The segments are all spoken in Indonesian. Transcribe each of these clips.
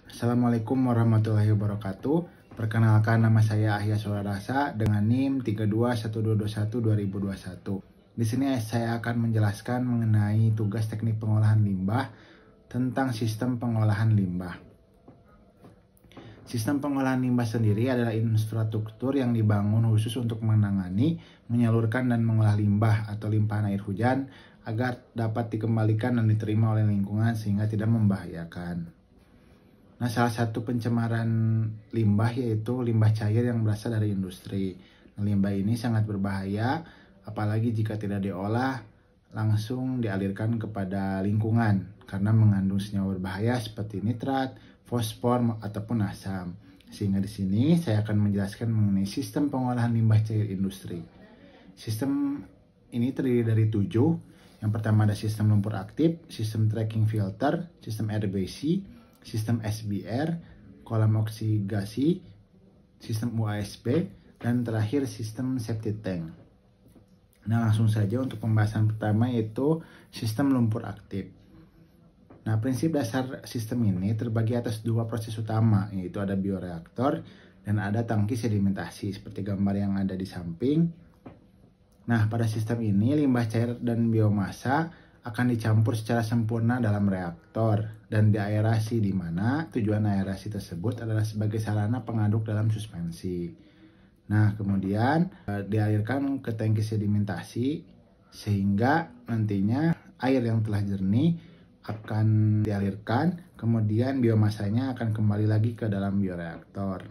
Assalamualaikum warahmatullahi wabarakatuh. Perkenalkan, nama saya Ahya Sularasa dengan NIM 3212212021. Di sini saya akan menjelaskan mengenai tugas teknik pengolahan limbah tentang sistem pengolahan limbah. Sistem pengolahan limbah sendiri adalah infrastruktur yang dibangun khusus untuk menangani, menyalurkan dan mengolah limbah atau limpahan air hujan agar dapat dikembalikan dan diterima oleh lingkungan sehingga tidak membahayakan. Nah, salah satu pencemaran limbah yaitu limbah cair yang berasal dari industri. Nah, limbah ini sangat berbahaya, apalagi jika tidak diolah langsung dialirkan kepada lingkungan karena mengandung senyawa berbahaya seperti nitrat, fosfor ataupun asam. Sehingga di sini saya akan menjelaskan mengenai sistem pengolahan limbah cair industri. Sistem ini terdiri dari 7. Yang pertama ada sistem lumpur aktif, sistem tracking filter, sistem RBC, sistem SBR, kolam oksigasi, sistem UASP, dan terakhir sistem septic tank. Nah, langsung saja untuk pembahasan pertama yaitu sistem lumpur aktif. Nah, prinsip dasar sistem ini terbagi atas 2 proses utama, yaitu ada bioreaktor dan ada tangki sedimentasi seperti gambar yang ada di samping. Nah, pada sistem ini limbah cair dan biomasa akan dicampur secara sempurna dalam reaktor dan diaerasi, di mana tujuan aerasi tersebut adalah sebagai sarana pengaduk dalam suspensi. Nah, kemudian dialirkan ke tangki sedimentasi sehingga nantinya air yang telah jernih akan dialirkan, kemudian biomasanya akan kembali lagi ke dalam bioreaktor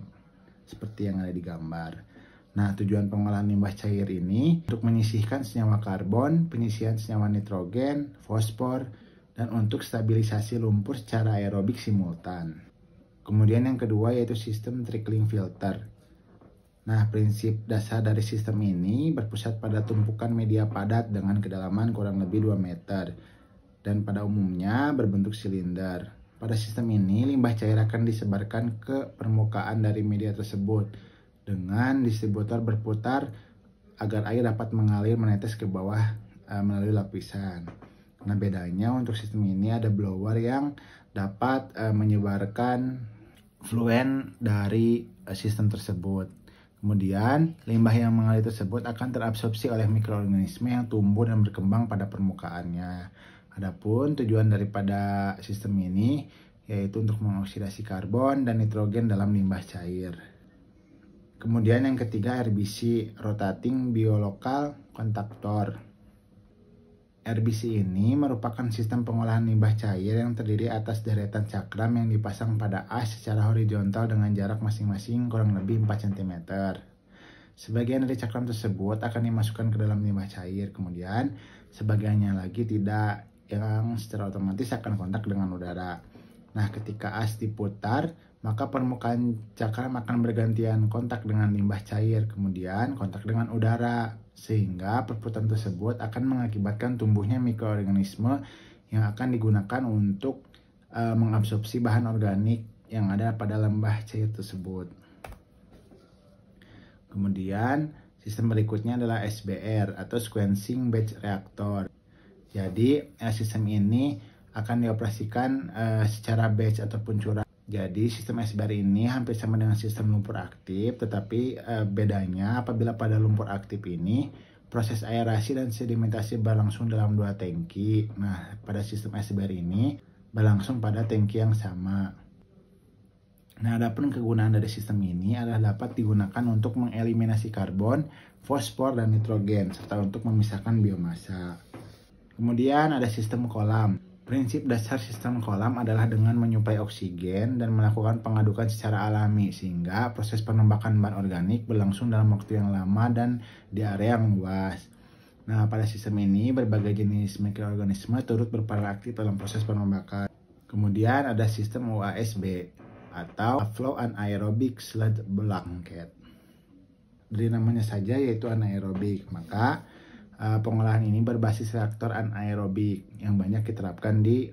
seperti yang ada di gambar. Nah, tujuan pengolahan limbah cair ini untuk menyisihkan senyawa karbon, penyisihan senyawa nitrogen, fosfor, dan untuk stabilisasi lumpur secara aerobik simultan. Kemudian yang kedua yaitu sistem trickling filter. Nah, prinsip dasar dari sistem ini berpusat pada tumpukan media padat dengan kedalaman kurang lebih 2 meter dan pada umumnya berbentuk silinder. Pada sistem ini, limbah cair akan disebarkan ke permukaan dari media tersebut dengan distributor berputar agar air dapat mengalir menetes ke bawah melalui lapisan. Nah, bedanya untuk sistem ini ada blower yang dapat menyebarkan fluent dari sistem tersebut. Kemudian, limbah yang mengalir tersebut akan terabsorpsi oleh mikroorganisme yang tumbuh dan berkembang pada permukaannya. Adapun tujuan daripada sistem ini yaitu untuk mengoksidasi karbon dan nitrogen dalam limbah cair. Kemudian yang ketiga RBC, Rotating Biolocal Contactor. RBC ini merupakan sistem pengolahan limbah cair yang terdiri atas deretan cakram yang dipasang pada as secara horizontal dengan jarak masing-masing kurang lebih 4 cm. Sebagian dari cakram tersebut akan dimasukkan ke dalam limbah cair, kemudian sebagiannya lagi tidak, yang secara otomatis akan kontak dengan udara. Nah, ketika as diputar, maka permukaan cakram akan bergantian kontak dengan limbah cair, kemudian kontak dengan udara, sehingga perputaran tersebut akan mengakibatkan tumbuhnya mikroorganisme yang akan digunakan untuk mengabsorpsi bahan organik yang ada pada limbah cair tersebut. Kemudian sistem berikutnya adalah SBR atau Sequencing Batch Reactor. Jadi sistem ini akan dioperasikan secara batch ataupun curah. Jadi sistem SBR ini hampir sama dengan sistem lumpur aktif, tetapi bedanya apabila pada lumpur aktif ini proses aerasi dan sedimentasi berlangsung dalam 2 tangki. Nah, pada sistem SBR ini berlangsung pada tangki yang sama. Nah, adapun kegunaan dari sistem ini adalah dapat digunakan untuk mengeliminasi karbon, fosfor, dan nitrogen, serta untuk memisahkan biomasa. Kemudian ada sistem kolam. Prinsip dasar sistem kolam adalah dengan menyuplai oksigen dan melakukan pengadukan secara alami sehingga proses penembakan bahan organik berlangsung dalam waktu yang lama dan di area yang luas. Nah, pada sistem ini berbagai jenis mikroorganisme turut berperan aktif dalam proses penembakan. Kemudian ada sistem UASB atau Flow Anaerobic Sludge Blanket. Dari namanya saja yaitu anaerobik, maka pengolahan ini berbasis reaktor anaerobik yang banyak diterapkan di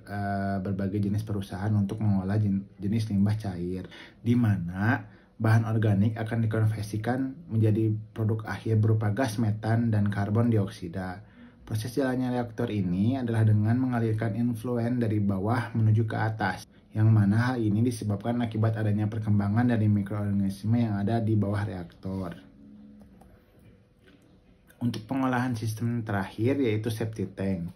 berbagai jenis perusahaan untuk mengolah jenis limbah cair, di mana bahan organik akan dikonversikan menjadi produk akhir berupa gas metan dan karbon dioksida. Proses jalannya reaktor ini adalah dengan mengalirkan influent dari bawah menuju ke atas, yang mana hal ini disebabkan akibat adanya perkembangan dari mikroorganisme yang ada di bawah reaktor. Untuk pengolahan sistem terakhir yaitu septic tank.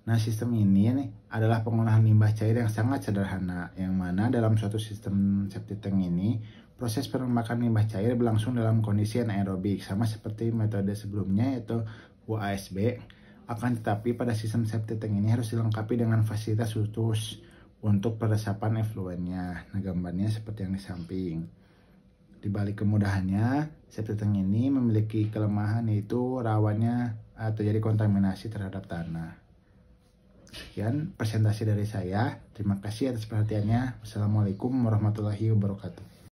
Nah, sistem ini nih adalah pengolahan limbah cair yang sangat sederhana, yang mana dalam suatu sistem septic tank ini, proses penembakan limbah cair berlangsung dalam kondisi anaerobik, sama seperti metode sebelumnya yaitu UASB. Akan tetapi pada sistem septic tank ini harus dilengkapi dengan fasilitas khusus untuk peresapan efluennya. Nah, gambarnya seperti yang di samping. Di balik kemudahannya, septic tank ini memiliki kelemahan yaitu rawannya terjadi kontaminasi terhadap tanah. Sekian presentasi dari saya. Terima kasih atas perhatiannya. Wassalamualaikum warahmatullahi wabarakatuh.